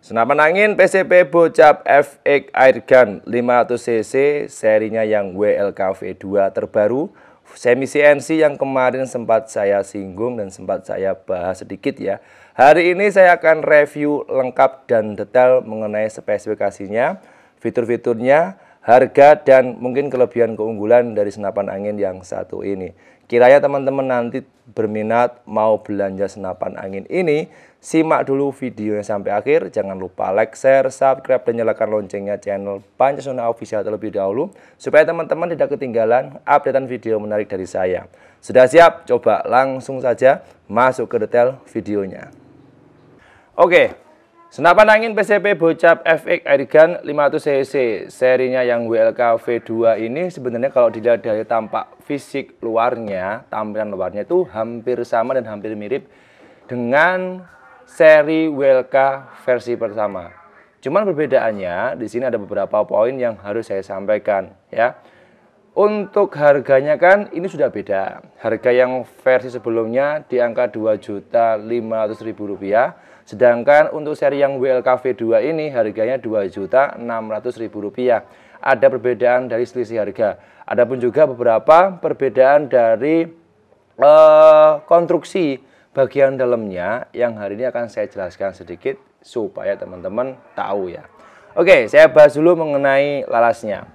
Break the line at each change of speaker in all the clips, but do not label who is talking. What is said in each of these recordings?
Senapan angin PCP Bocap FX Airgun 500cc serinya yang WLKV2 terbaru semi CNC yang kemarin sempat saya singgung dan sempat saya bahas sedikit ya. Hari ini saya akan review lengkap dan detail mengenai spesifikasinya, fitur-fiturnya, harga, dan mungkin kelebihan keunggulan dari senapan angin yang satu ini. Kiranya teman-teman nanti berminat mau belanja senapan angin ini, simak dulu videonya sampai akhir. Jangan lupa like, share, subscribe, dan nyalakan loncengnya channel Pancasona Official terlebih dahulu, supaya teman-teman tidak ketinggalan updatean video menarik dari saya. Sudah siap? Coba langsung saja masuk ke detail videonya. Oke, senapan angin PCP Bocap FX Airgun 500cc serinya yang WLKV2 ini sebenarnya kalau dilihat dari tampak fisik luarnya, tampilan luarnya itu hampir sama dan hampir mirip dengan seri WLK versi pertama. Cuman perbedaannya di sini ada beberapa poin yang harus saya sampaikan ya. Untuk harganya kan ini sudah beda. Harga yang versi sebelumnya di angka Rp2.500.000, sedangkan untuk seri yang WLKV2 ini harganya Rp2.600.000. Ada perbedaan dari selisih harga. Adapun juga beberapa perbedaan dari konstruksi bagian dalamnya yang hari ini akan saya jelaskan sedikit supaya teman-teman tahu ya. Oke, saya bahas dulu mengenai larasnya.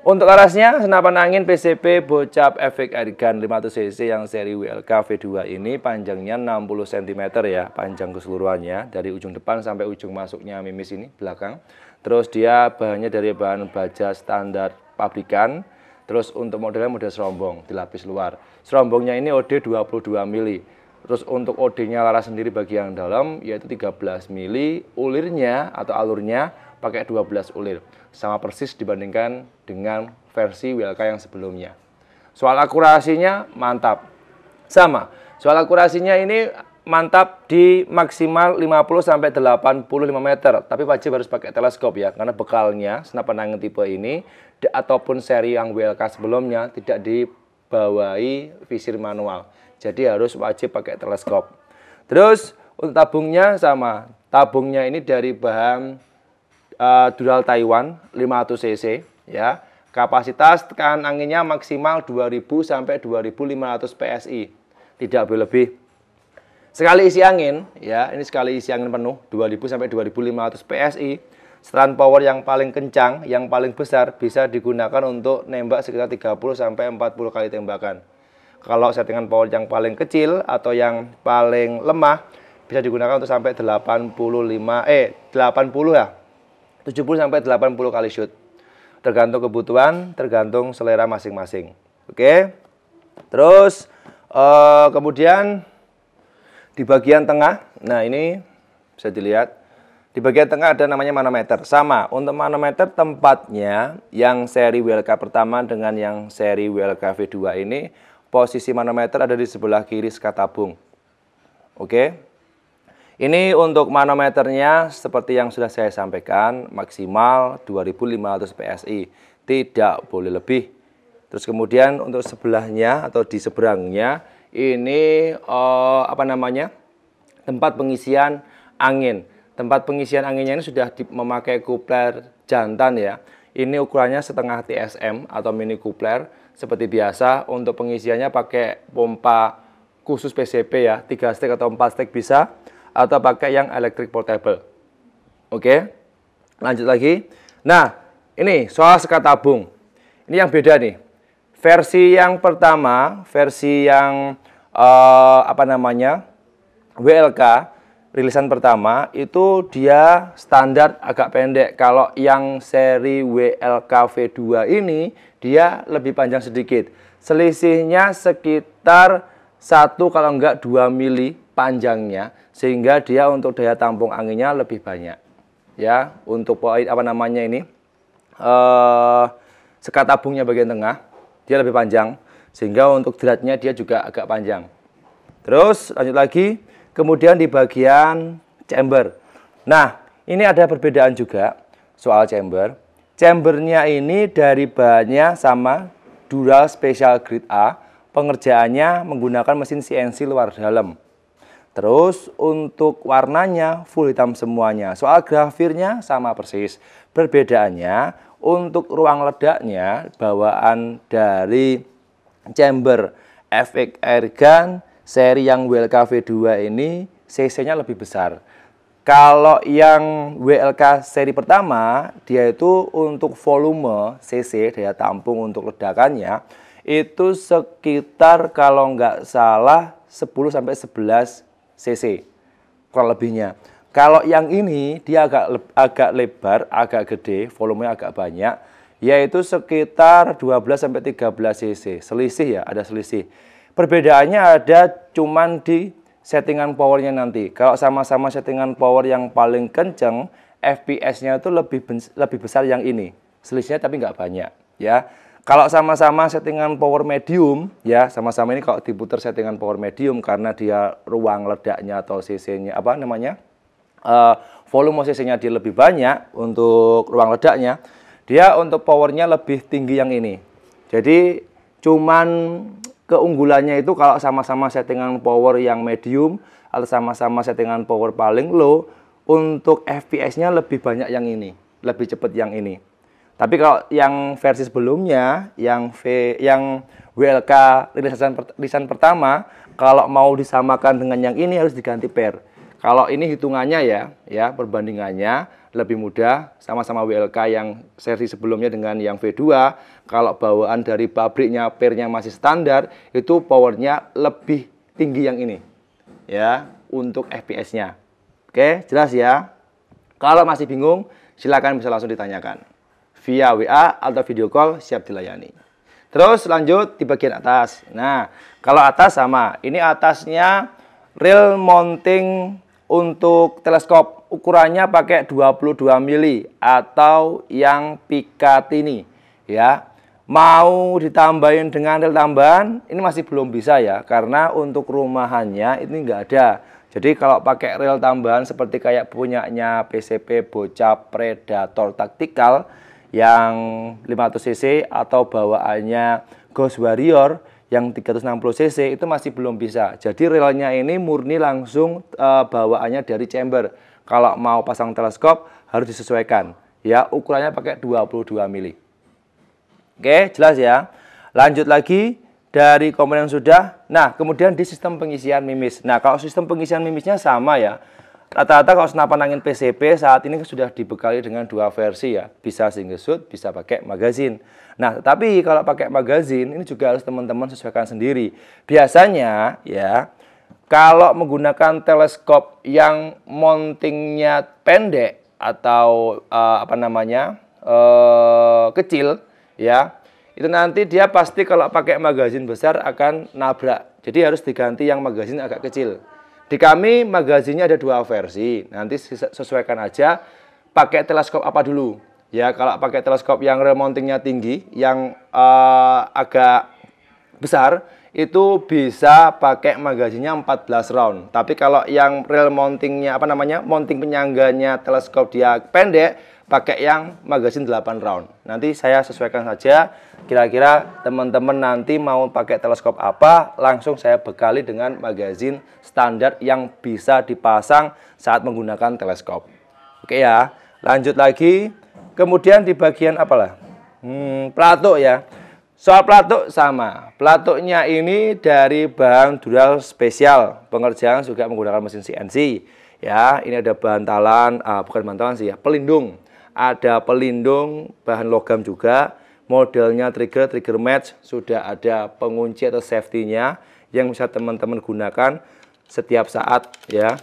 Untuk larasnya, senapan angin PCP Bocap FX Airgun 500cc yang seri WLKV2 ini panjangnya 60 cm ya, panjang keseluruhannya dari ujung depan sampai ujung masuknya mimis ini belakang. Terus dia bahannya dari bahan baja standar pabrikan. Terus untuk modelnya model serombong dilapis luar. Serombongnya ini OD 22 mili. Terus untuk OD-nya laras sendiri bagian dalam yaitu 13 mili, ulirnya atau alurnya pakai 12 ulir. Sama persis dibandingkan dengan versi WLK yang sebelumnya. Soal akurasinya mantap. Sama. Soal akurasinya ini mantap di maksimal 50-85 meter. Tapi wajib harus pakai teleskop ya. Karena bekalnya senapan angin tipe ini ataupun seri yang WLK sebelumnya tidak dibawahi visir manual. Jadi harus wajib pakai teleskop. Terus untuk tabungnya sama. Tabungnya ini dari bahan Dural Taiwan 500cc ya. Kapasitas tekanan anginnya maksimal 2000 sampai 2500 PSI. Tidak boleh lebih. Sekali isi angin ya, ini sekali isi angin penuh 2000 sampai 2500 PSI. Setelan power yang paling kencang, yang paling besar bisa digunakan untuk nembak sekitar 30 sampai 40 kali tembakan. Kalau settingan power yang paling kecil atau yang paling lemah bisa digunakan untuk sampai 80 ya. 70 sampai 80 kali shoot. Tergantung kebutuhan, tergantung selera masing-masing. Oke. Terus kemudian di bagian tengah, nah ini bisa dilihat. Di bagian tengah ada namanya manometer. Sama, untuk manometer tempatnya yang seri WLK pertama dengan yang seri WLKV2 ini, posisi manometer ada di sebelah kiri sekat tabung. Oke. Ini untuk manometernya seperti yang sudah saya sampaikan, maksimal 2500 PSI, tidak boleh lebih. Terus kemudian untuk sebelahnya atau di seberangnya ini tempat pengisian angin. Tempat pengisian anginnya ini sudah memakai kupler jantan ya. Ini ukurannya setengah TSM atau mini kupler seperti biasa. Untuk pengisiannya pakai pompa khusus PCP ya, 3 stek atau 4 stek bisa, atau pakai yang electric portable. Oke, lanjut lagi. Nah, ini soal sekat tabung. Ini yang beda nih. Versi yang pertama, versi yang WLK, rilisan pertama, itu dia standar agak pendek. Kalau yang seri WLKV2 ini, dia lebih panjang sedikit. Selisihnya sekitar 1 kalau enggak 2 mili panjangnya, sehingga dia untuk daya tampung anginnya lebih banyak ya. Untuk poin sekat tabungnya bagian tengah dia lebih panjang, sehingga untuk dratnya dia juga agak panjang. Terus lanjut lagi, kemudian di bagian chamber. Nah, ini ada perbedaan juga soal chamber. Chambernya ini dari bahannya sama, Dural Special Grade A. Pengerjaannya menggunakan mesin CNC luar dalam. Terus untuk warnanya full hitam semuanya. Soal grafirnya sama persis. Perbedaannya untuk ruang ledaknya bawaan dari chamber FX Airgun seri yang WLK V2 ini cc-nya lebih besar. Kalau yang WLK seri pertama dia itu untuk volume cc daya tampung untuk ledakannya itu sekitar kalau nggak salah 10 sampai 11 cc kurang lebihnya. Kalau yang ini dia agak lebar, agak gede, volumenya agak banyak, yaitu sekitar 12 sampai 13 cc. Selisih ya, ada selisih. Perbedaannya ada cuman di settingan powernya nanti. Kalau sama-sama settingan power yang paling kenceng, FPS-nya itu lebih besar yang ini. Selisihnya tapi nggak banyak, ya. Kalau sama-sama settingan power medium, ya sama-sama ini kalau diputar settingan power medium karena dia ruang ledaknya atau cc-nya apa namanya volume cc-nya dia lebih banyak untuk ruang ledaknya, dia untuk powernya lebih tinggi yang ini. Jadi cuman keunggulannya itu kalau sama-sama settingan power yang medium atau sama-sama settingan power paling low, untuk FPS-nya lebih banyak yang ini, lebih cepat yang ini. Tapi kalau yang versi sebelumnya, yang WLK rilisan pertama, kalau mau disamakan dengan yang ini harus diganti pair. Kalau ini hitungannya ya perbandingannya lebih mudah, sama-sama WLK yang versi sebelumnya dengan yang V2. Kalau bawaan dari pabriknya pairnya masih standar, itu powernya lebih tinggi yang ini, ya untuk FPS-nya. Oke, jelas ya. Kalau masih bingung, silakan bisa langsung ditanyakan via WA atau video call, siap dilayani. Terus lanjut di bagian atas. Nah, kalau atas sama. Ini atasnya rail mounting untuk teleskop. Ukurannya pakai 22 mili atau yang Picatinny, ya. Mau ditambahin dengan rail tambahan, ini masih belum bisa ya, karena untuk rumahannya ini nggak ada. Jadi kalau pakai rail tambahan seperti kayak punyanya PCP Bocap Predator Tactical yang 500 cc atau bawaannya Ghost Warrior yang 360 cc itu masih belum bisa. Jadi relnya ini murni langsung bawaannya dari chamber. Kalau mau pasang teleskop harus disesuaikan. Ya, ukurannya pakai 22 mili. Oke, jelas ya. Lanjut lagi dari komponen sudah. Nah, kemudian di sistem pengisian mimis. Nah, kalau sistem pengisian mimisnya sama ya. Rata-rata kalau senapan angin PCP saat ini sudah dibekali dengan dua versi ya. Bisa single shoot, bisa pakai magazine. Nah, tetapi kalau pakai magazine ini juga harus teman-teman sesuaikan sendiri. Biasanya ya, kalau menggunakan teleskop yang mountingnya pendek atau kecil ya, itu nanti dia pasti kalau pakai magazine besar akan nabrak. Jadi harus diganti yang magazine agak kecil. Di kami magazinnya ada dua versi. Nanti sesuaikan aja pakai teleskop apa dulu. Ya, kalau pakai teleskop yang rail mountingnya tinggi, yang agak besar, itu bisa pakai magazinnya 14 round. Tapi kalau yang rail mountingnya mounting penyangganya teleskop dia pendek, pakai yang magazin 8 round. Nanti saya sesuaikan saja. Kira-kira teman-teman nanti mau pakai teleskop apa, langsung saya bekali dengan magazin standar yang bisa dipasang saat menggunakan teleskop. Oke ya, lanjut lagi. Kemudian di bagian pelatuk ya. Soal pelatuk sama. Pelatuknya ini dari bahan dural spesial. Pengerjaan juga menggunakan mesin CNC. Ya, ini ada bantalan, bukan bantalan sih ya, pelindung. Ada pelindung bahan logam juga. Modelnya trigger match, sudah ada pengunci atau safety-nya yang bisa teman-teman gunakan setiap saat ya.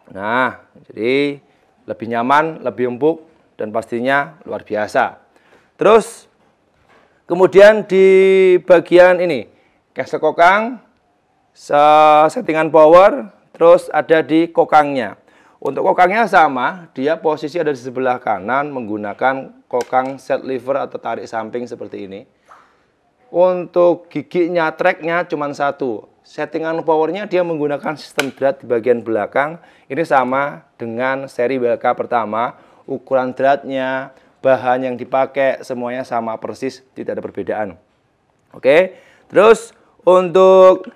Nah, jadi lebih nyaman, lebih empuk dan pastinya luar biasa. Terus kemudian di bagian ini castle kokang, settingan power, terus ada di kokangnya. Untuk kokangnya sama, dia posisi ada di sebelah kanan menggunakan kokang set lever atau tarik samping seperti ini. Untuk giginya, tracknya cuma satu. Settingan powernya dia menggunakan sistem drat di bagian belakang. Ini sama dengan seri WLK pertama. Ukuran dratnya, bahan yang dipakai, semuanya sama persis, tidak ada perbedaan. Oke, terus untuk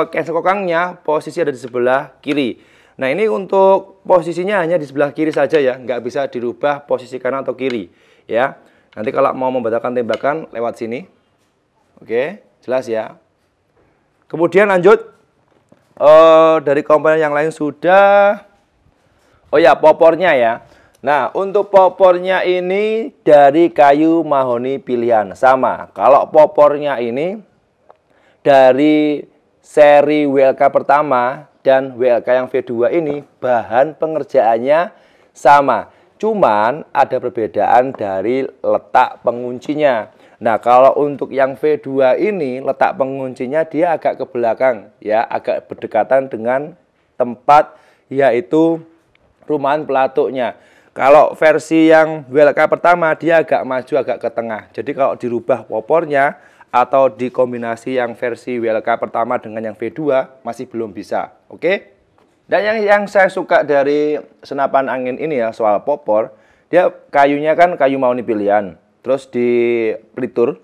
cancel kokangnya posisi ada di sebelah kiri. Nah, ini untuk posisinya hanya di sebelah kiri saja ya, nggak bisa dirubah posisi kanan atau kiri ya. Nanti kalau mau membatalkan tembakan lewat sini. Oke, jelas ya. Kemudian lanjut, dari komponen yang lain sudah. Oh ya, popornya ya. Nah, untuk popornya ini dari kayu mahoni pilihan. Sama, kalau popornya ini dari seri WLK pertama dan WLK yang V2 ini bahan pengerjaannya sama. Cuman ada perbedaan dari letak penguncinya. Nah, kalau untuk yang V2 ini letak penguncinya dia agak ke belakang ya, agak berdekatan dengan tempat yaitu rumahan pelatuknya. Kalau versi yang WLK pertama dia agak maju, agak ke tengah. Jadi kalau dirubah popornya atau dikombinasi yang versi WLK pertama dengan yang V2 masih belum bisa. Oke? Dan yang saya suka dari senapan angin ini ya soal popor, dia kayunya kan kayu mahoni pilihan. Terus dipelitur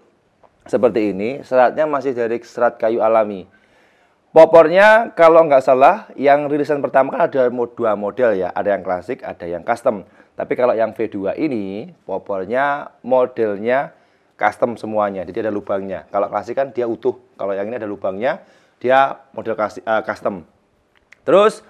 seperti ini, seratnya masih dari serat kayu alami. Popornya kalau nggak salah yang rilisan pertama kan ada dua model ya, ada yang klasik, ada yang custom. Tapi kalau yang V2 ini popornya modelnya custom semuanya, jadi ada lubangnya. Kalau klasik kan dia utuh, kalau yang ini ada lubangnya, dia model custom. Terus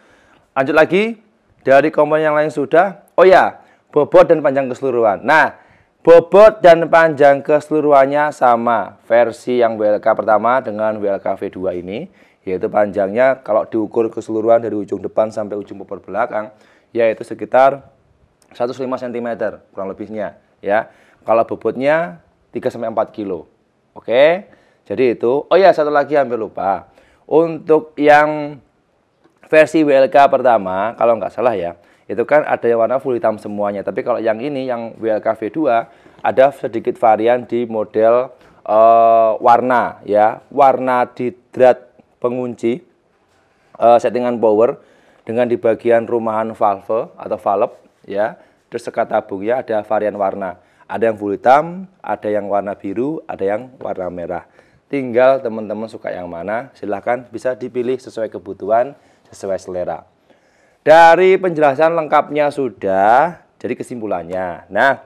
lanjut lagi dari komponen yang lain sudah. Oh ya, bobot dan panjang keseluruhan. Nah, bobot dan panjang keseluruhannya sama versi yang WLK pertama dengan WLK V2 ini, yaitu panjangnya kalau diukur keseluruhan dari ujung depan sampai ujung popor belakang yaitu sekitar 105 cm kurang lebihnya ya. Kalau bobotnya 3-4 kilo. Oke. Jadi itu. Oh ya, satu lagi hampir lupa. Untuk yang versi WLK pertama kalau nggak salah ya, itu kan ada yang warna full hitam semuanya. Tapi kalau yang ini yang WLK V2 ada sedikit varian di model warna ya, warna didrat pengunci settingan power dengan di bagian rumahan valve atau valve ya. Terus sekat tabungnya ada varian warna. Ada yang full hitam, ada yang warna biru, ada yang warna merah. Tinggal teman-teman suka yang mana, silahkan bisa dipilih sesuai kebutuhan, sesuai selera. Dari penjelasan lengkapnya sudah, jadi kesimpulannya. Nah,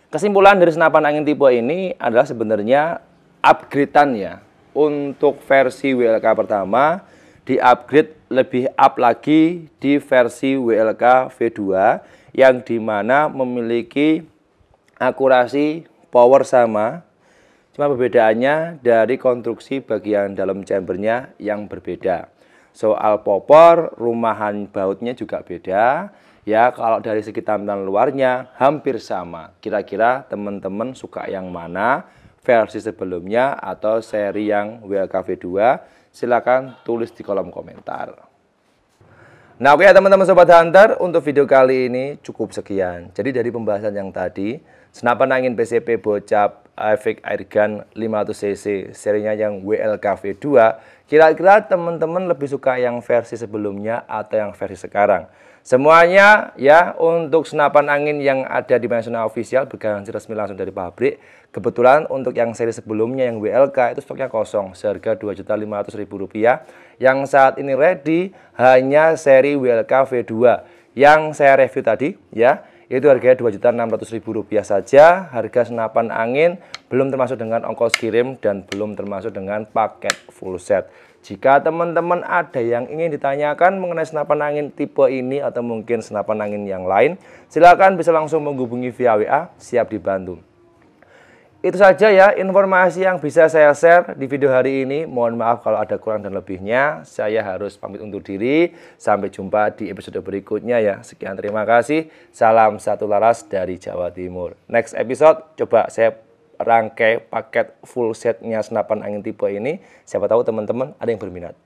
kesimpulan dari senapan angin tipe ini adalah sebenarnya upgrade-an ya. Untuk versi WLK pertama, di-upgrade lebih up lagi di versi WLK V2 yang dimana memiliki akurasi power sama. Cuma perbedaannya dari konstruksi bagian dalam chambernya yang berbeda. Soal popor, rumahan bautnya juga beda. Ya, kalau dari segi tampilan luarnya hampir sama. Kira-kira teman-teman suka yang mana? Versi sebelumnya atau seri yang WLK V2? Silakan tulis di kolom komentar. Nah, oke ya teman-teman Sobat Hunter, untuk video kali ini cukup sekian. Jadi dari pembahasan yang tadi, senapan angin PCP Bocap Efek Airgun 500 cc serinya yang WLK V2, kira-kira teman-teman lebih suka yang versi sebelumnya atau yang versi sekarang? Semuanya ya untuk senapan angin yang ada di Nasional Official bergaransi resmi langsung dari pabrik. Kebetulan untuk yang seri sebelumnya yang WLK itu stoknya kosong seharga Rp2.500.000. Yang saat ini ready hanya seri WLK V2 yang saya review tadi ya. Itu harganya Rp2.600.000 saja. Harga senapan angin belum termasuk dengan ongkos kirim dan belum termasuk dengan paket full set. Jika teman-teman ada yang ingin ditanyakan mengenai senapan angin tipe ini atau mungkin senapan angin yang lain, silakan bisa langsung menghubungi via WA, siap dibantu. Itu saja ya informasi yang bisa saya share di video hari ini. Mohon maaf kalau ada kurang dan lebihnya. Saya harus pamit undur diri. Sampai jumpa di episode berikutnya ya. Sekian, terima kasih. Salam satu laras dari Jawa Timur. Next episode coba saya rangkai paket full setnya senapan angin tipe ini. Siapa tahu teman-teman ada yang berminat.